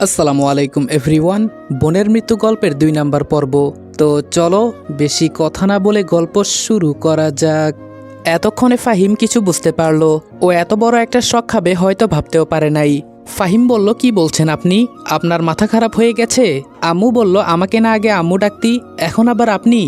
আসসালামু আলাইকুম এভরিওয়ান। বোনের মৃত্যু গল্পের 2 নাম্বার পর্ব। তো চলো বেশি কথা না বলে গল্প শুরু করা যাক। এতক্ষণে ফাহিম কিছু বুঝতে পারলো। ও এত বড় একটা শক খাবে হয়তো ভাবতেও পারে নাই। ফাহিম বলল, কি বলছেন আপনি? আপনার মাথা খারাপ হয়ে গেছে? আম্মু বলল, আমাকে না আগে আম্মু ডাকতি, এখন আবার আপনি?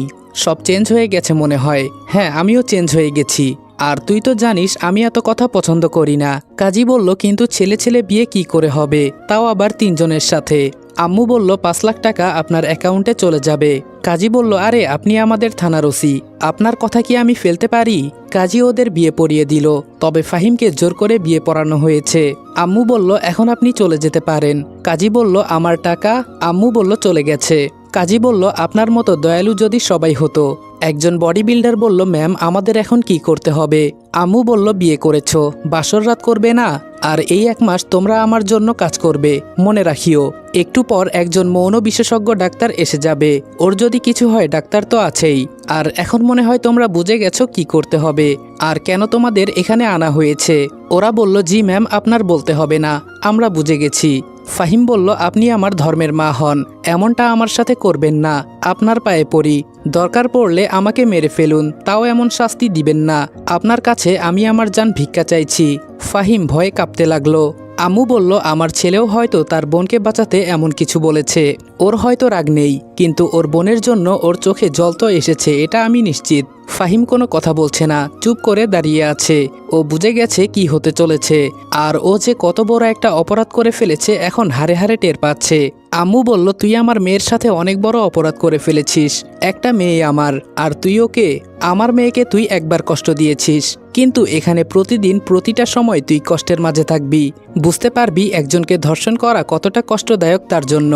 সব চেঞ্জ হয়ে গেছে মনে হয়। হ্যাঁ, আমিও চেঞ্জ হয়ে গেছি। আর তুই তো জানিস আমি এত কথা পছন্দ করি না। কাজী বলল, কিন্তু ছেলে ছেলে বিয়ে কি করে হবে, তাও আবার 3 জনের সাথে? আম্মু বলল, 5 লাখ টাকা আপনার অ্যাকাউন্টে চলে যাবে। কাজী বলল, আরে আপনি আমাদের থানার ওসি, আপনার কথা কি আমি ফেলতে পারি? কাজী ওদের বিয়ে পড়িয়ে দিল, তবে ফাহিমকে জোর করে বিয়ে পড়ানো হয়েছে। আম্মু বলল, এখন আপনি চলে যেতে পারেন। কাজী বলল, আমার টাকা? আম্মু বলল, চলে গেছে। কাজী বলল, আপনার মতো দয়ালু যদি সবাই হতো। একজন বডি বিল্ডার বলল, ম্যাম আমাদের এখন কি করতে হবে? আম্মু বলল, বিয়ে করেছ, বাসর রাত করবে না, আর এই 1 মাস তোমরা আমার জন্য কাজ করবে, মনে রাখিও। একটু পর একজন মৌন বিশেষজ্ঞ ডাক্তার এসে যাবে, ওর যদি কিছু হয় ডাক্তার তো আছেই। আর এখন মনে হয় তোমরা বুঝে গেছো কি করতে হবে আর কেন তোমাদের এখানে আনা হয়েছে। ওরা বলল, জি ম্যাম, আপনার বলতে হবে না, আমরা বুঝে গেছি। ফাহিম বলল, আপনি আমার ধর্মের মা হন, এমনটা আমার সাথে করবেন না, আপনার পায়ে পড়ি, দরকার পড়লে আমাকে মেরে ফেলুন, তাও এমন শাস্তি দিবেন না। আপনার কাছে আমি আমার জান ভিক্ষা চাইছি। ফাহিম ভয়ে কাঁপতে লাগলো। আম্মু বলল, আমার ছেলেও হয়তো তার বোনকে বাঁচাতে এমন কিছু বলেছে। ওর হয়তো রাগ নেই, কিন্তু ওর বোনের জন্য ওর চোখে জল তো এসেছে, এটা আমি নিশ্চিত। ফাহিম কোনো কথা বলছে না, চুপ করে দাঁড়িয়ে আছে। ও বুঝে গেছে কি হতে চলেছে, আর ও যে কত বড় একটা অপরাধ করে ফেলেছে এখন হাড়ে হাড়ে টের পাচ্ছে। আম্মু বলল, তুই আমার মেয়ের সাথে অনেক বড় অপরাধ করে ফেলেছিস। একটা মেয়ে আমার, আর তুই ওকে? আমার মেয়েকে তুই একবার কষ্ট দিয়েছিস, কিন্তু এখানে প্রতিদিন প্রতিটা সময় তুই কষ্টের মাঝে থাকবি। বুঝতে পারবি একজনকে ধর্ষণ করা কতটা কষ্টদায়ক তার জন্য।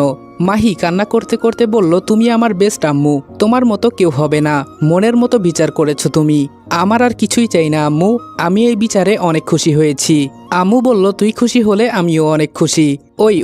মাহি কান্না করতে করতে বলল, তুমি আমার বেস্ট আম্মু, তোমার মতো কেউ হবে না, মনের মতো বিচার করেছো তুমি। আমার আর কিছুই চাই না আম্মু, আমি এই বিচারে অনেক খুশি হয়েছি। আম্মু বলল, তুই খুশি হলে আমিও অনেক খুশি।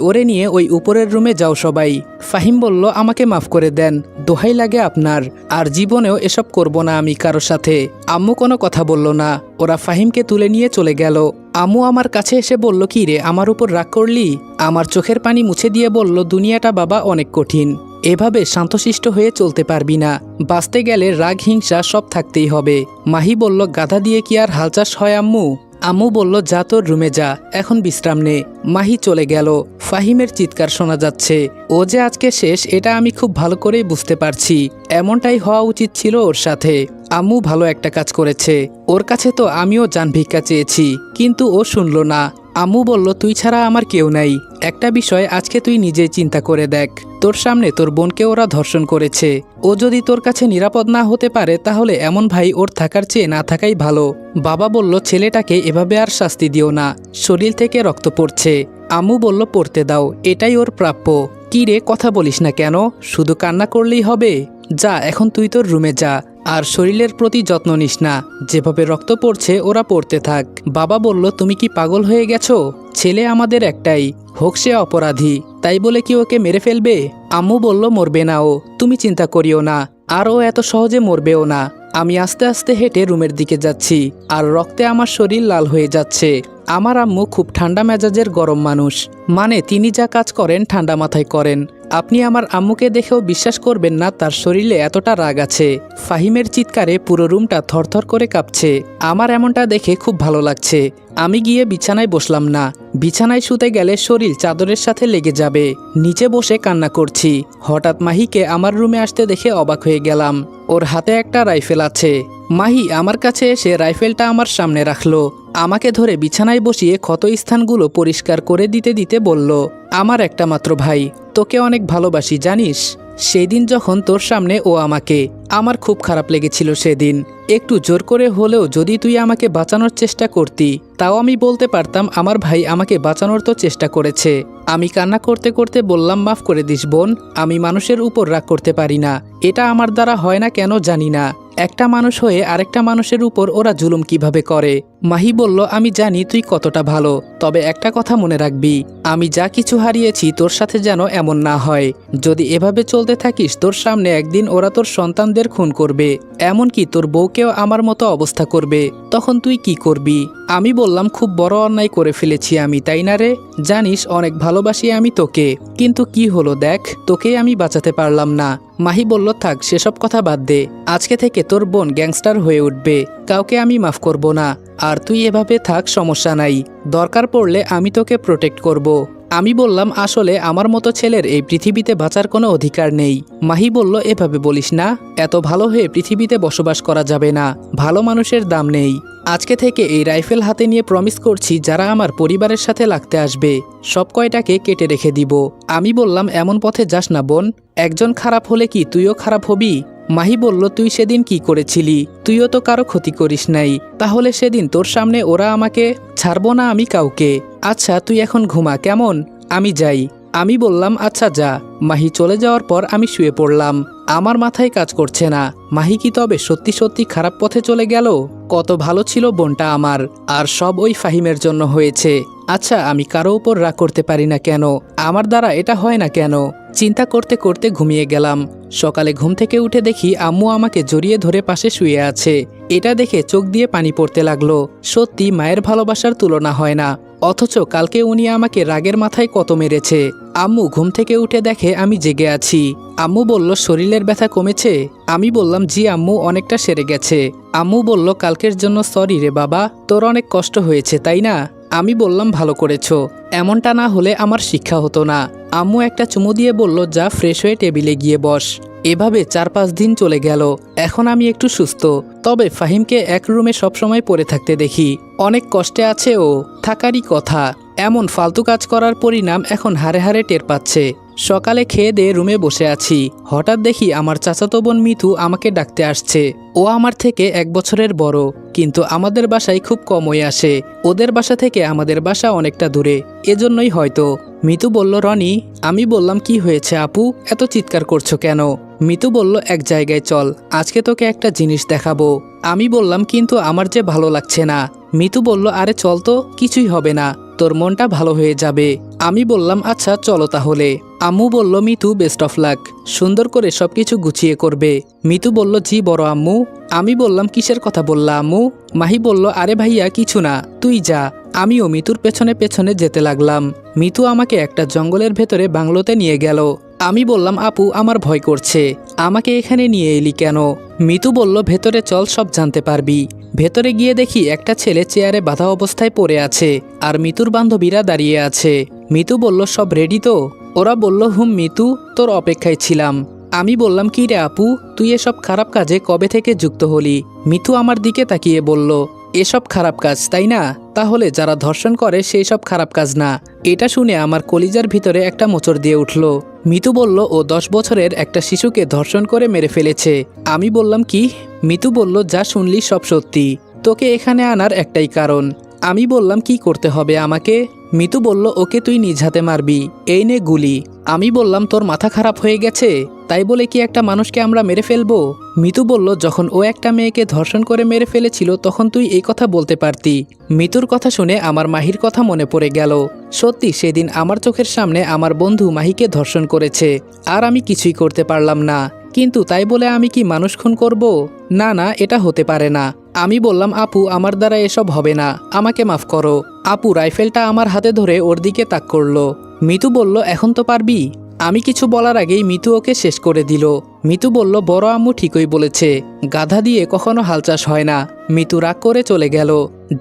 ওরে নিয়ে ওই উপরের রুমে যাও সবাই। ফাহিম বলল, আমাকে মাফ করে দেন, দোহাই লাগে আপনার, আর জীবনেও এসব করব না আমি কারোর সাথে। আম্মু কোনো কথা বলল না, ওরা ফাহিমকে তুলে নিয়ে চলে গেল। আম্মু আমার কাছে এসে বলল, কি রে আমার উপর রাগ করলি? আমার চোখের পানি মুছে দিয়ে বলল, দুনিয়াটা বাবা অনেক কঠিন, এভাবে শান্তশিষ্ট হয়ে চলতে পারবি না, বাঁচতে গেলে রাগ হিংসা সব থাকতেই হবে। মাহি বলল, গাধা দিয়ে কি আর হাল চাষ হয় আম্মু? আম্মু বলল, যা তোর রুমে যা, এখন বিশ্রাম নে। মাহি চলে গেল। ফাহিমের চিৎকার শোনা যাচ্ছে। ও যে আজকে শেষ এটা আমি খুব ভালো করেই বুঝতে পারছি, এমনটাই হওয়া উচিত ছিল ওর সাথে। আম্মু ভালো একটা কাজ করেছে, ওর কাছে তো আমিও জান ভিক্ষা চেয়েছি, কিন্তু ও শুনল না। আম্মু বলল, তুই ছাড়া আমার কেউ নাই, একটা বিষয় আজকে তুই নিজেই চিন্তা করে দেখ, তোর সামনে তোর বোনকে ওরা ধর্ষণ করেছে, ও যদি তোর কাছে নিরাপদ না হতে পারে তাহলে এমন ভাই ওর থাকার চেয়ে না থাকাই ভালো। বাবা বলল, ছেলেটাকে এভাবে আর শাস্তি দিও না, শরীর থেকে রক্ত পড়ছে। আম্মু বলল, পড়তে দাও, এটাই ওর প্রাপ্য। কি রে কথা বলিস না কেন? শুধু কান্না করলেই হবে? যা এখন তুই তোর রুমে যা, আর শরীরের প্রতি যত্ন নিস না, যেভাবে রক্ত পড়ছে ওরা পড়তে থাক। বাবা বলল, তুমি কি পাগল হয়ে গেছো? ছেলে আমাদের একটাই, হোক সে অপরাধী, তাই বলে কি ওকে মেরে ফেলবে? আম্মু বলল, মরবে না ও, তুমি চিন্তা করিও না, আর ও এত সহজে মরবেও না। আমি আস্তে আস্তে হেঁটে রুমের দিকে যাচ্ছি, আর রক্তে আমার শরীর লাল হয়ে যাচ্ছে। আমার আম্মু খুব ঠান্ডা মেজাজের গরম মানুষ, মানে তিনি যা কাজ করেন ঠান্ডা মাথায় করেন। আপনি আমার আম্মুকে দেখেও বিশ্বাস করবেন না তার শরীরে এতটা রাগ আছে। ফাহিমের চিৎকারে পুরো রুমটা থরথর করে কাঁপছে। আমার এমনটা দেখে খুব ভালো লাগছে। আমি গিয়ে বিছানায় বসলাম না, বিছানায় শুতে গেলে শরীর চাদরের সাথে লেগে যাবে। নিচে বসে কান্না করছি। হঠাৎ মাহিকে আমার রুমে আসতে দেখে অবাক হয়ে গেলাম। ওর হাতে একটা রাইফেল আছে। মাহি আমার কাছে এসে রাইফেলটা আমার সামনে রাখলো, আমাকে ধরে বিছানায় বসিয়ে ক্ষত স্থানগুলো পরিষ্কার করে দিতে দিতে বলল, আমার একটা মাত্র ভাই, তোকে অনেক ভালোবাসি জানিস। সেদিন যখন তোর সামনে ও আমাকে, আমার খুব খারাপ লেগেছিল সেদিন। একটু জোর করে হলেও যদি তুই আমাকে বাঁচানোর চেষ্টা করতি, তাও আমি বলতে পারতাম আমার ভাই আমাকে বাঁচানোর তো চেষ্টা করেছে। আমি কান্না করতে করতে বললাম, মাফ করে দিস বোন, আমি মানুষের উপর রাগ করতে পারি না, এটা আমার দ্বারা হয় না কেন জানি না। একটা মানুষ হয়ে আরেকটা মানুষের উপর ওরা জুলুম কিভাবে করে। মাহি বলল, আমি জানি তুই কতটা ভালো, তবে একটা কথা মনে রাখবি, আমি যা কিছু হারিয়েছি তোর সাথে যেন এমন না হয়। যদি এভাবে চলতে থাকিস তোর সামনে একদিন ওরা তোর সন্তানদের ভাইদের খুন করবে, এমনকি তোর বউকেও আমার মতো অবস্থা করবে, তখন তুই কি করবি? আমি বললাম, খুব বড় অন্যায় করে ফেলেছি আমি, তাই না রে? জানিস অনেক ভালোবাসি আমি তোকে, কিন্তু কি হলো দেখ, তোকেই আমি বাঁচাতে পারলাম না। মাহি বলল, থাক সেসব কথা বাদ দে, আজকে থেকে তোর বোন গ্যাংস্টার হয়ে উঠবে, কাউকে আমি মাফ করব না। আর তুই এভাবে থাক, সমস্যা নাই, দরকার পড়লে আমি তোকে প্রোটেক্ট করব। আমি বললাম, আসলে আমার মতো ছেলের এই পৃথিবীতে বাঁচার কোনো অধিকার নেই। মাহি বলল, এভাবে বলিস না, এত ভালো হয়ে পৃথিবীতে বসবাস করা যাবে না, ভালো মানুষের দাম নেই। আজকে থেকে এই রাইফেল হাতে নিয়ে প্রমিস করছি, যারা আমার পরিবারের সাথে লাগতে আসবে সব কয়টাকে কেটে রেখে দিব। আমি বললাম, এমন পথে যাস না বোন, একজন খারাপ হলে কি তুইও খারাপ হবি? মাহি বলল, তুই সেদিন কি করেছিলি? তুইও তো কারো ক্ষতি করিস নাই, তাহলে সেদিন তোর সামনে ওরা আমাকে ছাড়বো না আমি কাউকে। আচ্ছা তুই এখন ঘুমা কেমন, আমি যাই। আমি বললাম, আচ্ছা যা। মাহি চলে যাওয়ার পর আমি শুয়ে পড়লাম। আমার মাথায় কাজ করছে না, মাহি কি তবে সত্যি সত্যি খারাপ পথে চলে গেল? কত ভালো ছিল বোনটা আমার, আর সব ওই ফাহিমের জন্য হয়েছে। আচ্ছা আমি কারো উপর রাগ করতে পারি না কেন? আমার দ্বারা এটা হয় না কেন? চিন্তা করতে করতে ঘুমিয়ে গেলাম। সকালে ঘুম থেকে উঠে দেখি আম্মু আমাকে জড়িয়ে ধরে পাশে শুয়ে আছে। এটা দেখে চোখ দিয়ে পানি পড়তে লাগলো। সত্যি মায়ের ভালোবাসার তুলনা হয় না, অথচ কালকে উনি আমাকে রাগের মাথায় কত মেরেছে। আম্মু ঘুম থেকে উঠে দেখে আমি জেগে আছি। আম্মু বলল, শরীরের ব্যথা কমেছে? আমি বললাম, জি আম্মু, অনেকটা সেরে গেছে। আম্মু বলল, কালকের জন্য সরি রে বাবা, তোর অনেক কষ্ট হয়েছে তাই না? আমি বললাম, ভালো করেছো, এমনটা না হলে আমার শিক্ষা হতো না। আম্মু একটা চুমু দিয়ে বলল, যা ফ্রেশ হয়ে টেবিলে গিয়ে বস। এভাবে 4-5 দিন চলে গেল। এখন আমি একটু সুস্থ, তবে ফাহিমকে এক রুমে সবসময় পড়ে থাকতে দেখি। অনেক কষ্টে আছে ও, থাকারই কথা। এমন ফালতু কাজ করার পরিণাম এখন হারে হারে টের পাচ্ছে। সকালে খেয়ে দিয়ে রুমে বসে আছি, হঠাৎ দেখি আমার চাচাতো বোন মিথু আমাকে ডাকতে আসছে। ও আমার থেকে 1 বছরের বড়, কিন্তু আমাদের বাসায় খুব কমই আসে। ওদের বাসা থেকে আমাদের বাসা অনেকটা দূরে, এজন্যই হয়তো। মিতু বলল, রনি। আমি বললাম, কি হয়েছে আপু, এত চিৎকার করছো কেন? মিতু বলল, এক জায়গায় চল, আজকে তোকে একটা জিনিস দেখাবো। আমি বললাম, কিন্তু আমার যে ভালো লাগছে না। মিতু বলল, আরে চল তো, কিছুই হবে না, তোর মনটা ভালো হয়ে যাবে। আমি বললাম, আচ্ছা চলো তাহলে। আম্মু বলল, মিতু বেস্ট অফ লাক, সুন্দর করে সবকিছু গুছিয়ে করবে। মিতু বলল, জি বড় আম্মু। আমি বললাম, কিসের কথা বললা আম্মু? মাহি বলল, আরে ভাইয়া কিছু না, তুই যা। আমিও মিতুর পেছনে পেছনে যেতে লাগলাম। মিতু আমাকে একটা জঙ্গলের ভেতরে বাংলোতে নিয়ে গেল। আমি বললাম, আপু আমার ভয় করছে, আমাকে এখানে নিয়ে এলি কেন? মিতু বলল, ভেতরে চল, সব জানতে পারবি। ভেতরে গিয়ে দেখি একটা ছেলে চেয়ারে বাঁধা অবস্থায় পড়ে আছে, আর মিতুর বান্ধবীরা দাঁড়িয়ে আছে। মিতু বলল, সব রেডি তো? ওরা বলল, হুম মিতু, তোর অপেক্ষায় ছিলাম। আমি বললাম, কি রে আপু, তুই এসব খারাপ কাজে কবে থেকে যুক্ত হলি? মিতু আমার দিকে তাকিয়ে বলল, এসব খারাপ কাজ তাই না? তাহলে যারা ধর্ষণ করে সেই সব খারাপ কাজ না। এটা শুনে আমার কলিজার ভিতরে একটা মোচড় দিয়ে উঠল। মিতু বলল, ও 10 বছরের একটা শিশুকে ধর্ষণ করে মেরে ফেলেছে। আমি বললাম, কি? মিতু বলল, যা শুনলি সব সত্যি, তোকে এখানে আনার একটাই কারণ। আমি বললাম, কি করতে হবে আমাকে? মিতু বলল, ওকে তুই নিজ হাতে মারবি, এই নে গুলি। আমি বললাম, তোর মাথা খারাপ হয়ে গেছে? তাই বলে কি একটা মানুষকে আমরা মেরে ফেলবো? মিতু বলল, যখন ও একটা মেয়েকে ধর্ষণ করে মেরে ফেলেছিল তখন তুই এই কথা বলতে পারতি। মিতুর কথা শুনে আমার মাহির কথা মনে পড়ে গেল। সত্যি সেদিন আমার চোখের সামনে আমার বন্ধু মাহিকে ধর্ষণ করেছে, আর আমি কিছুই করতে পারলাম না। কিন্তু তাই বলে আমি কি মানুষ খুন করব? না না, এটা হতে পারে না। আমি বললাম, আপু আমার দ্বারা এসব হবে না, আমাকে মাফ করো। আপু রাইফেলটা আমার হাতে ধরে ওর দিকে তাক করলো। মিতু বলল, এখন তো পারবি? আমি কিছু বলার আগেই মিতু ওকে শেষ করে দিল। মিতু বলল, বড় আম্মু ঠিকই বলেছে, গাধা দিয়ে কখনো হাল চাষ হয় না। মিতু রাগ করে চলে গেল।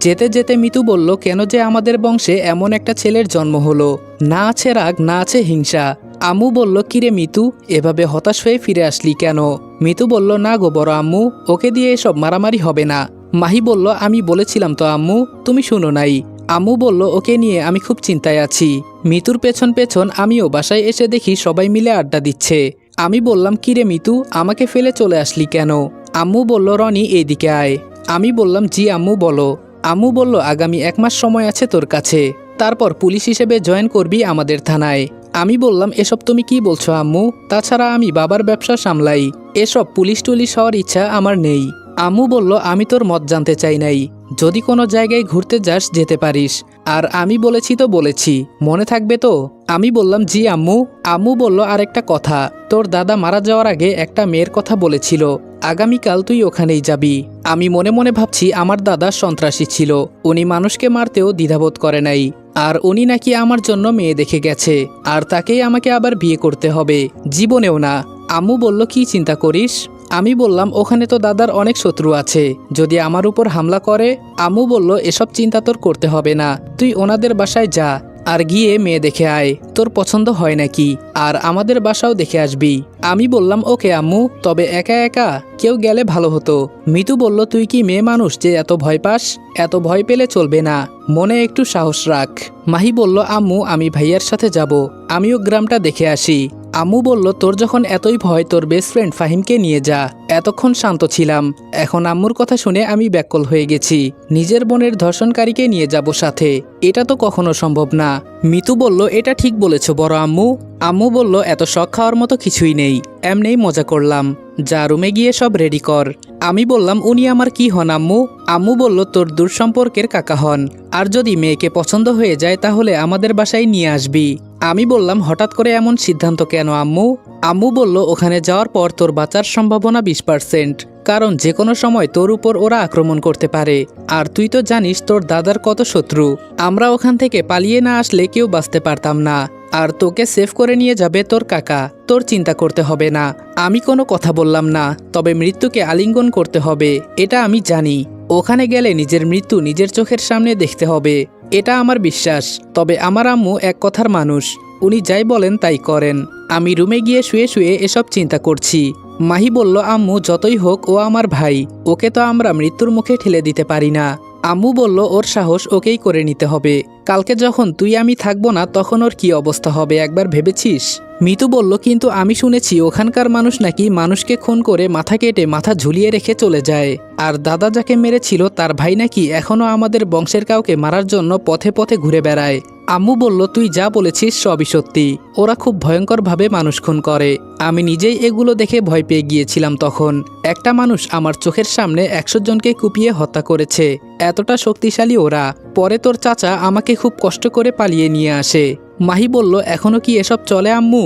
যেতে যেতে মিতু বলল, কেন যে আমাদের বংশে এমন একটা ছেলের জন্ম হলো, না আছে রাগ, না আছে হিংসা। আম্মু বলল, কিরে মিতু, এভাবে হতাশ হয়ে ফিরে আসলি কেন? মিতু বলল, না গো বড় আম্মু, ওকে দিয়ে এসব মারামারি হবে না। মাহি বলল, আমি বলেছিলাম তো আম্মু, তুমি শুনো নাই। আম্মু বলল, ওকে নিয়ে আমি খুব চিন্তায় আছি। মিতুর পেছন পেছন আমিও বাসায় এসে দেখি সবাই মিলে আড্ডা দিচ্ছে। আমি বললাম, কিরে মিতু, আমাকে ফেলে চলে আসলি কেন? আম্মু বলল, রনি এইদিকে আয়। আমি বললাম, জি আম্মু বলো। আম্মু বলল, আগামী 1 মাস সময় আছে তোর কাছে, তারপর পুলিশ হিসেবে জয়েন করবি আমাদের থানায়। আমি বললাম, এসব তুমি কি বলছো আম্মু? তাছাড়া আমি বাবার ব্যবসা সামলাই, এসব পুলিশ টুলিশ হওয়ার ইচ্ছা আমার নেই। আম্মু বলল, আমি তোর মত জানতে চাই নাই, যদি কোনো জায়গায় ঘুরতে যাস যেতে পারিস, আর আমি বলেছি তো বলেছি, মনে থাকবে তো? আমি বললাম, জি আম্মু। আম্মু বলল, আরেকটা কথা, তোর দাদা মারা যাওয়ার আগে একটা মেয়ের কথা বলেছিল, আগামীকাল তুই ওখানেই যাবি। আমি মনে মনে ভাবছি আমার দাদা সন্ত্রাসী ছিল, উনি মানুষকে মারতেও দ্বিধাবোধ করে নাই। আর উনি নাকি আমার জন্য মেয়ে দেখে গেছে, আর তাকেই আমাকে আবার বিয়ে করতে হবে, জীবনেও না। আম্মু বলল কি চিন্তা করিস? আমি বললাম ওখানে তো দাদার অনেক শত্রু আছে, যদি আমার উপর হামলা করে। আম্মু বলল এসব চিন্তা তোর করতে হবে না, তুই ওনাদের বাসায় যা, আর গিয়ে মেয়ে দেখে আয়, তোর পছন্দ হয় নাকি, আর আমাদের বাসাও দেখে আসবি। আমি বললাম ওকে আম্মু, তবে একা একা কেউ গেলে ভালো হতো। মিতু বলল তুই কি মেয়ে মানুষ যে এত ভয় পাস? এত ভয় পেলে চলবে না, মনে একটু সাহস রাখ। মাহি বলল আম্মু আমি ভাইয়ার সাথে যাব, আমিও গ্রামটা দেখে আসি। আম্মু বলল তোর যখন এতই ভয় তোর বেস্ট ফ্রেন্ড ফাহিমকে নিয়ে যা। এতক্ষণ শান্ত ছিলাম, এখন আম্মুর কথা শুনে আমি ব্যাকুল হয়ে গেছি। নিজের বোনের ধর্ষণকারীকে নিয়ে যাব সাথে, এটা তো কখনো সম্ভব না। মিতু বলল এটা ঠিক বলেছ বড় আম্মু। আম্মু বলল এত শখ খাওয়ার মতো কিছুই নেই, এমনিই মজা করলাম, যা রুমে গিয়ে সব রেডি কর। আমি বললাম উনি আমার কি হন আম্মু? আম্মু বলল তোর দূর সম্পর্কের কাকা হন, আর যদি মেয়েকে পছন্দ হয়ে যায় তাহলে আমাদের বাসায় নিয়ে আসবি। আমি বললাম হঠাৎ করে এমন সিদ্ধান্ত কেন আম্মু? আম্মু বলল ওখানে যাওয়ার পর তোর বাঁচার সম্ভাবনা 20%, কারণ যে কোনো সময় তোর উপর ওরা আক্রমণ করতে পারে, আর তুই তো জানিস তোর দাদার কত শত্রু। আমরা ওখান থেকে পালিয়ে না আসলে কেউ বাঁচতে পারতাম না, আর তোকে সেভ করে নিয়ে যাবে তোর কাকা, তোর চিন্তা করতে হবে না। আমি কোনো কথা বললাম না, তবে মৃত্যুকে আলিঙ্গন করতে হবে এটা আমি জানি। ওখানে গেলে নিজের মৃত্যু নিজের চোখের সামনে দেখতে হবে, এটা আমার বিশ্বাস। তবে আমার আম্মু এক কথার মানুষ, উনি যাই বলেন তাই করেন। আমি রুমে গিয়ে শুয়ে শুয়ে এসব চিন্তা করছি। মাহি বলল আম্মু যতই হোক ও আমার ভাই, ওকে তো আমরা মৃত্যুর মুখে ঠেলে দিতে পারি না। আম্মু বলল ওর সাহস ওকেই করে নিতে হবে, কালকে যখন তুই আমি থাকবো না তখন ওর কি অবস্থা হবে একবার ভেবেছিস? মিতু বলল কিন্তু আমি শুনেছি ওখানকার মানুষ নাকি মানুষকে খুন করে মাথা কেটে মাথা ঝুলিয়ে রেখে চলে যায়, আর দাদা যাকে মেরেছিল তার ভাই নাকি এখনও আমাদের বংশের কাউকে মারার জন্য পথে পথে ঘুরে বেড়ায়। আম্মু বলল তুই যা বলেছিস সবই সত্যি, ওরা খুব ভয়ঙ্করভাবে মানুষ খুন করে। আমি নিজেই এগুলো দেখে ভয় পেয়ে গিয়েছিলাম। তখন একটা মানুষ আমার চোখের সামনে 100 জনকে কুপিয়ে হত্যা করেছে, এতটা শক্তিশালী ওরা। পরে তোর চাচা আমাকে খুব কষ্ট করে পালিয়ে নিয়ে আসে। মাহি বলল এখনো কি এসব চলে আম্মু?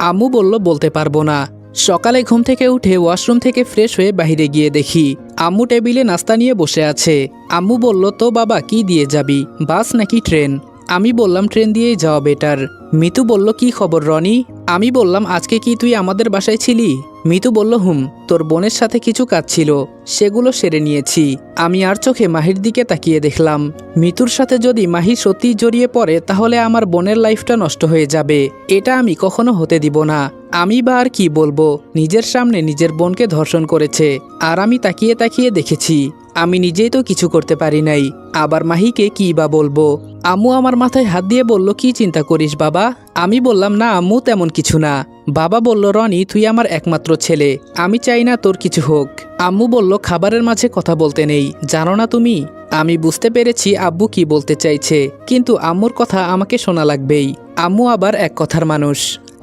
আম্মু বলল বলতে পারবো না। সকালে ঘুম থেকে উঠে ওয়াশরুম থেকে ফ্রেশ হয়ে বাইরে গিয়ে দেখি আম্মু টেবিলে নাস্তা নিয়ে বসে আছে। আম্মু বলল তো বাবা কি দিয়ে যাবি, বাস নাকি ট্রেন? আমি বললাম ট্রেন দিয়েই যাওয়া বেটার। মিতু বলল কি খবর রনি? আমি বললাম আজকে কি তুই আমাদের বাসায় ছিলি? মিতু বলল তোর বোনের সাথে কিছু কাজ ছিল, সেগুলো সেরে নিয়েছি। আমি আর চোখে মাহির দিকে তাকিয়ে দেখলাম, মিতুর সাথে যদি মাহি সত্যিই জড়িয়ে পড়ে তাহলে আমার বোনের লাইফটা নষ্ট হয়ে যাবে, এটা আমি কখনো হতে দিব না। আমি বা আর কি বলবো, নিজের সামনে নিজের বোনকে ধর্ষণ করেছে, আর আমি তাকিয়ে তাকিয়ে দেখেছি। আমি নিজেই তো কিছু করতে পারি নাই, আবার মাহিকে কি বা বলবো? আম্মু আমার মাথায় হাত দিয়ে বলল কি চিন্তা করিস বাবা? আমি বললাম না আম্মু তেমন কিছু না। বাবা বলল রনি তুই আমার একমাত্র ছেলে, আমি চাই না তোর কিছু হোক। আম্মু বলল খাবারের মাঝে কথা বলতে নেই, জানো না তুমি? আমি বুঝতে পেরেছি আব্বু কি বলতে চাইছে, কিন্তু আম্মুর কথা আমাকে শোনা লাগবেই। আম্মু আবার এক কথার মানুষ।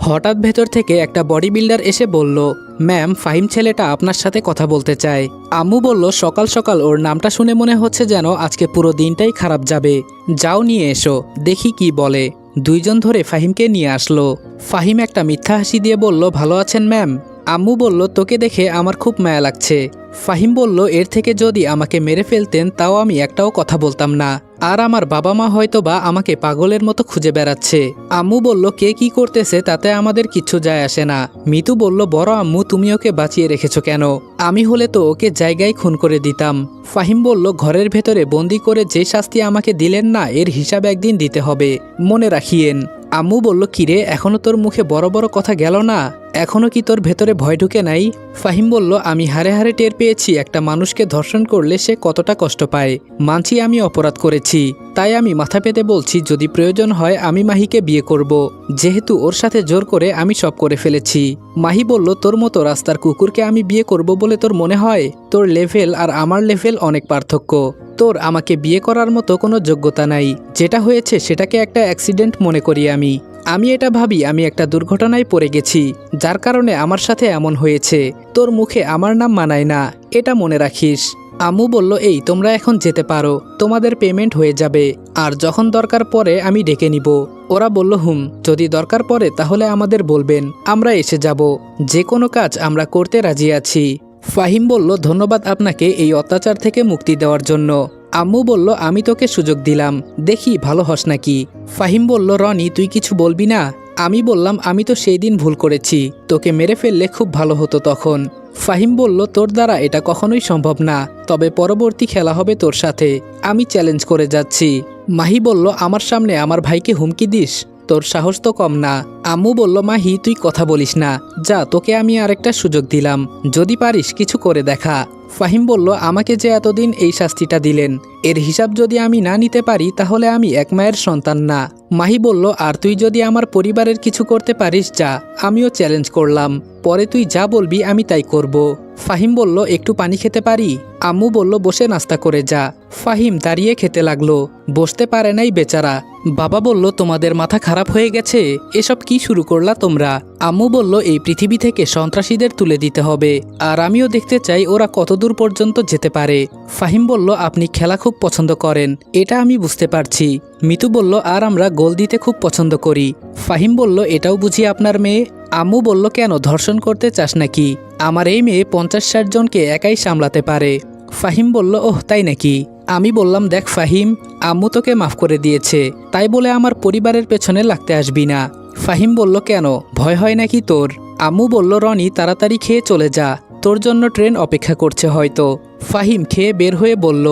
হঠাৎ ভেতর থেকে একটা বডি বিল্ডার এসে বলল ম্যাম ফাহিম ছেলেটা আপনার সাথে কথা বলতে চায়। আম্মু বলল সকাল সকাল ওর নামটা শুনে মনে হচ্ছে যেন আজকে পুরো দিনটাই খারাপ যাবে, যাও নিয়ে এসো দেখি কি বলে। 2 জন ধরে ফাহিমকে নিয়ে আসলো। ফাহিম একটা মিথ্যা হাসি দিয়ে বলল ভালো আছেন ম্যাম? আম্মু বলল তোকে দেখে আমার খুব মায়া লাগছে। ফাহিম বলল এর থেকে যদি আমাকে মেরে ফেলতেন তাও আমি একটাও কথা বলতাম না, আর আমার বাবা মা হয়তো বা আমাকে পাগলের মতো খুঁজে বেড়াচ্ছে। আম্মু বলল কে কি করতেছে তাতে আমাদের কিচ্ছু যায় আসে না। মিতু বলল বড় আম্মু তুমি ওকে বাঁচিয়ে রেখেছো কেন? আমি হলে তো ওকে জায়গায় খুন করে দিতাম। ফাহিম বলল ঘরের ভেতরে বন্দি করে যে শাস্তি আমাকে দিলেন না এর হিসাব একদিন দিতে হবে, মনে রাখিয়েন। আম্মু বলল কিরে এখনো তোর মুখে বড় বড় কথা গেল না? এখনো কি তোর ভেতরে ভয় ঢুকে নাই? ফাহিম বলল আমি হারে হারে টের পেয়েছি একটা মানুষকে ধর্ষণ করলে সে কতটা কষ্ট পায়। মানছি আমি অপরাধ করেছি, তাই আমি মাথা পেতে বলছি যদি প্রয়োজন হয় আমি মাহিকে বিয়ে করব, যেহেতু ওর সাথে জোর করে আমি সব করে ফেলেছি। মাহি বলল তোর মতো রাস্তার কুকুরকে আমি বিয়ে করব বলে তোর মনে হয়? তোর লেভেল আর আমার লেভেল অনেক পার্থক্য, তোর আমাকে বিয়ে করার মতো কোনো যোগ্যতা নাই। যেটা হয়েছে সেটাকে একটা অ্যাক্সিডেন্ট মনে করি আমি এটা ভাবি আমি একটা দুর্ঘটনায় পড়ে গেছি, যার কারণে আমার সাথে এমন হয়েছে। তোর মুখে আমার নাম মানায় না, এটা মনে রাখিস। আম্মু বলল এই তোমরা এখন যেতে পারো, তোমাদের পেমেন্ট হয়ে যাবে, আর যখন দরকার পড়ে আমি ডেকে নিব। ওরা বলল যদি দরকার পড়ে তাহলে আমাদের বলবেন, আমরা এসে যাব, যে কোনো কাজ আমরা করতে রাজি আছি। ফাহিম বলল, ধন্যবাদ আপনাকে এই অত্যাচার থেকে মুক্তি দেওয়ার জন্য। আম্মু বলল, আমি তোকে সুযোগ দিলাম, দেখি ভালো হস নাকি। ফাহিম বলল, রনি তুই কিছু বলবি না? আমি বললাম, আমি তো সেই দিন ভুল করেছি, তোকে মেরে ফেললে খুব ভালো হতো তখন। ফাহিম বলল, তোর দ্বারা এটা কখনোই সম্ভব না, তবে পরবর্তী খেলা হবে তোর সাথে, আমি চ্যালেঞ্জ করে যাচ্ছি। মাহি বলল, আমার সামনে আমার ভাইকে হুমকি দিস? তোর সাহস তো কম না। আম্মু বলল, মাহি তুই কথা বলিস না, যা তোকে আমি আরেকটা সুযোগ দিলাম, যদি পারিস কিছু করে দেখা। ফাহিম বলল, আমাকে যে এতদিন এই শাস্তিটা দিলেন, এর হিসাব যদি আমি না নিতে পারি তাহলে আমি এক মায়ের সন্তান না। মাহি বলল, আর তুই যদি আমার পরিবারের কিছু করতে পারিস যা, আমিও চ্যালেঞ্জ করলাম, পরে তুই যা বলবি আমি তাই করব। ফাহিম বলল, একটু পানি খেতে পারি? আম্মু বলল, বসে নাস্তা করে যা। ফাহিম দাঁড়িয়ে খেতে লাগলো, বসতে পারে নাই বেচারা। বাবা বলল, তোমাদের মাথা খারাপ হয়ে গেছে, এসব কি শুরু করলা তোমরা? আম্মু বলল, এই পৃথিবী থেকে সন্ত্রাসীদের তুলে দিতে হবে, আর আমিও দেখতে চাই ওরা কতদূর পর্যন্ত যেতে পারে। ফাহিম বলল, আপনি খেলা খুব পছন্দ করেন, এটা আমি বুঝতে পারছি। মিতু বলল, আর আমরা গোল দিতে খুব পছন্দ করি। ফাহিম বলল, এটাও বুঝি আপনার মেয়ে? আম্মু বলল, কেন ধর্ষণ করতে চাস নাকি? আমার এই মেয়ে 50-60 জনকে একাই সামলাতে পারে। ফাহিম বলল, ওহ তাই নাকি? আমি বললাম, দেখ ফাহিম, আম্মু তোকে মাফ করে দিয়েছে, তাই বলে আমার পরিবারের পেছনে লাগতে আসবি না। ফাহিম বলল, কেন, ভয় হয় নাকি তোর? আম্মু বলল, রনি তাড়াতাড়ি খেয়ে চলে যা, তোর জন্য ট্রেন অপেক্ষা করছে হয়তো। ফাহিম খেয়ে বের হয়ে বলল,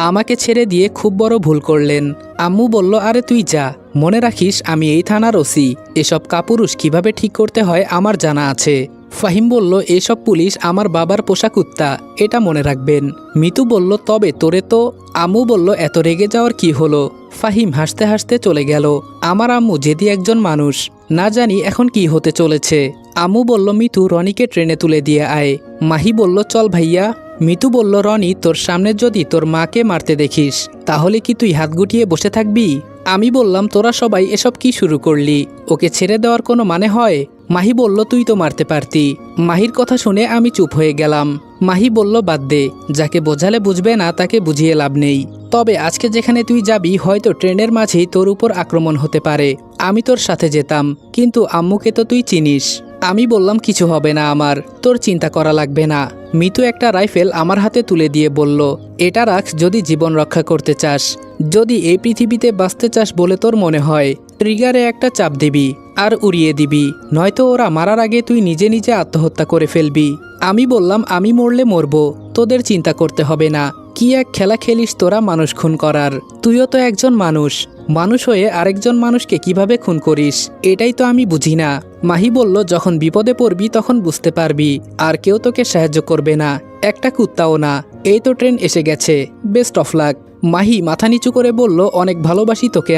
আমাকে ছেড়ে দিয়ে খুব বড় ভুল করলেন। আম্মু বলল, আরে তুই যা, মনে রাখিস আমি এই থানার ওসি, এসব কাপুরুষ কিভাবে ঠিক করতে হয় আমার জানা আছে। ফাহিম বলল, এসব পুলিশ আমার বাবার পোষা কুত্তা, এটা মনে রাখবেন। মিতু বলল, তবে তোরে তো। আম্মু বলল, এত রেগে যাওয়ার কি হলো? ফাহিম হাসতে হাসতে চলে গেল। আমার আম্মু যেদি একজন মানুষ, না জানি এখন কি হতে চলেছে। আম্মু বলল, মিতু রনিকে ট্রেনে তুলে দিয়ে আয়। মাহি বলল, চল ভাইয়া। মিতু বলল, রনি তোর সামনে যদি তোর মাকে মারতে দেখিস তাহলে কি তুই হাত গুটিয়ে বসে থাকবি? আমি বললাম, তোরা সবাই এসব কি শুরু করলি? ওকে ছেড়ে দেওয়ার কোনো মানে হয়? মাহি বলল, তুই তো মারতে পারতি। মাহির কথা শুনে আমি চুপ হয়ে গেলাম। মাহি বলল, বাদ দে, যাকে বোঝালে বুঝবে না তাকে বুঝিয়ে লাভ নেই। তবে আজকে যেখানে তুই যাবি হয়তো ট্রেনের মাঝেই তোর উপর আক্রমণ হতে পারে, আমি তোর সাথে যেতাম, কিন্তু আম্মুকে তো তুই চিনিস। আমি বললাম, কিছু হবে না আমার, তোর চিন্তা করা লাগবে না। মিতু একটা রাইফেল আমার হাতে তুলে দিয়ে বলল, এটা রাখ যদি জীবন রক্ষা করতে চাস, যদি এই পৃথিবীতে বাঁচতে চাস বলে তোর মনে হয়, ট্রিগারে একটা চাপ দিবি আর উড়িয়ে দিবি, নয়তো ওরা মারার আগে তুই নিজে নিজে আত্মহত্যা করে ফেলবি। আমি বললাম, আমি মরলে মরবো, তোদের চিন্তা করতে হবে না। কি এক খেলা খেলিস তোরা মানুষ খুন করার? তুইও তো একজন মানুষ, মানুষ হয়ে আরেকজন মানুষকে কিভাবে খুন করিস এটাই তো আমি বুঝি না। মাহি বলল, যখন বিপদে পড়বি তখন বুঝতে পারবি, আর কেউ তোকে সাহায্য করবে না, একটা কুত্তাও না। এই তো ট্রেন এসে গেছে, বেস্ট অফ লাক। মাহি মাথা নিচু করে বলল, অনেক ভালোবাসি তোকে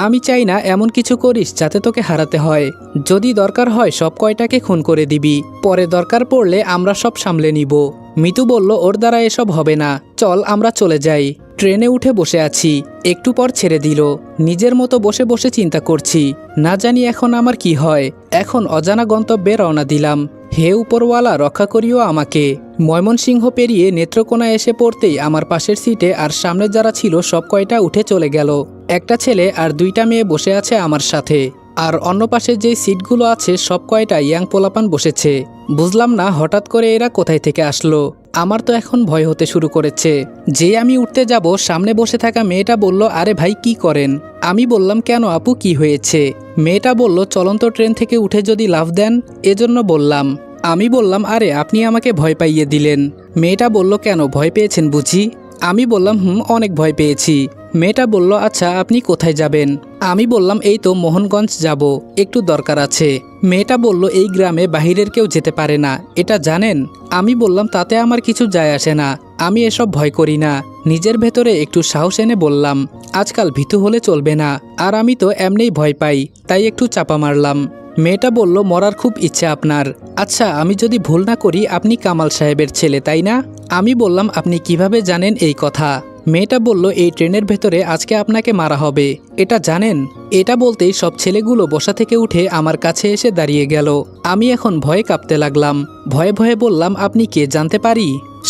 আমি চাই না এমন কিছু করিস যাতে তোকে হারাতে হয়। যদি দরকার হয় সব কয়টাকে খুন করে দিবি, পরে দরকার পড়লে আমরা সব সামলে নিব। মিতু বলল, ওর দ্বারা এসব হবে না, চল আমরা চলে যাই। ট্রেনে উঠে বসে আছি, একটু পর ছেড়ে দিল। নিজের মতো বসে বসে চিন্তা করছি, না জানি এখন আমার কি হয়। এখন অজানা গন্তব্যে রওনা দিলাম। হে উপরওয়ালা, রক্ষা করিও আমাকে। ময়মনসিংহ পেরিয়ে নেত্রকোনা এসে পড়তেই আমার পাশের সিটে আর সামনে যারা ছিল সব কয়টা উঠে চলে গেল। একটা ছেলে আর 2টা মেয়ে বসে আছে আমার সাথে, আর অন্য পাশে যে সিটগুলো আছে সব কয়টা ইয়াং পোলাপান বসেছে। বুঝলাম না হঠাৎ করে এরা কোথায় থেকে আসলো। আমার তো এখন ভয় হতে শুরু করেছে। যে আমি উঠতে যাব সামনে বসে থাকা মেয়েটা বলল, আরে ভাই কি করেন? আমি বললাম, কেন আপু কি হয়েছে? মেয়েটা বলল, চলন্ত ট্রেন থেকে উঠে যদি লাফ দেন, এজন্য বললাম। আমি বললাম, আরে আপনি আমাকে ভয় পাইয়ে দিলেন। মেয়েটা বলল, কেন ভয় পেয়েছেন বুঝি? আমি বললাম, অনেক ভয় পেয়েছি। মেয়েটা বলল, আচ্ছা আপনি কোথায় যাবেন? আমি বললাম, এই তো মোহনগঞ্জ যাব, একটু দরকার আছে। মেয়েটা বলল, এই গ্রামে বাহিরের কেউ যেতে পারে না, এটা জানেন? আমি বললাম, তাতে আমার কিছু যায় আসে না, আমি এসব ভয় করি না। নিজের ভেতরে একটু সাহস এনে বললাম, আজকাল ভীতু হলে চলবে না, আর আমি তো এমনিই ভয় পাই, তাই একটু চাপা মারলাম। মেয়েটা বলল, মরার খুব ইচ্ছে আপনার? আচ্ছা আমি যদি ভুল না করি আপনি কামাল সাহেবের ছেলে তাই না? আমি বললাম, আপনি কিভাবে জানেন এই কথা? মেয়েটা বলল, এই ট্রেনের ভেতরে আজকে আপনাকে মারা হবে, এটা জানেন? এটা বলতেই সব ছেলেগুলো বসা থেকে উঠে আমার কাছে এসে দাঁড়িয়ে গেল। আমি এখন ভয়ে কাঁপতে লাগলাম। ভয়ে ভয়ে বললাম, আপনি কে জানতে পারি?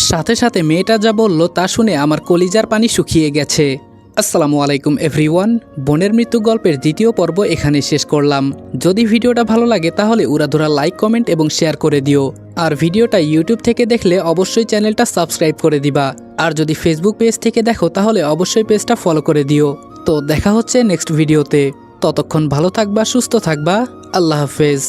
সাথে সাথে মেয়েটা যা বলল তা শুনে আমার কলিজার পানি শুকিয়ে গেছে। আসসালামু আলাইকুম এভরিওয়ান। বোনের মৃত্যু গল্পের দ্বিতীয় পর্ব এখানে শেষ করলাম। যদি ভিডিওটা ভালো লাগে তাহলে উড়াধুরা লাইক, কমেন্ট এবং শেয়ার করে দিও। আর ভিডিওটা ইউটিউব থেকে দেখলে অবশ্যই চ্যানেলটা সাবস্ক্রাইব করে দিবা। আর যদি ফেসবুক পেজ থেকে দেখো তাহলে অবশ্যই পেজটা ফলো করে দিও। তো দেখা হচ্ছে নেক্সট ভিডিওতে। ততক্ষণ ভালো থাকবা, সুস্থ থাকবা। আল্লাহ হাফেজ।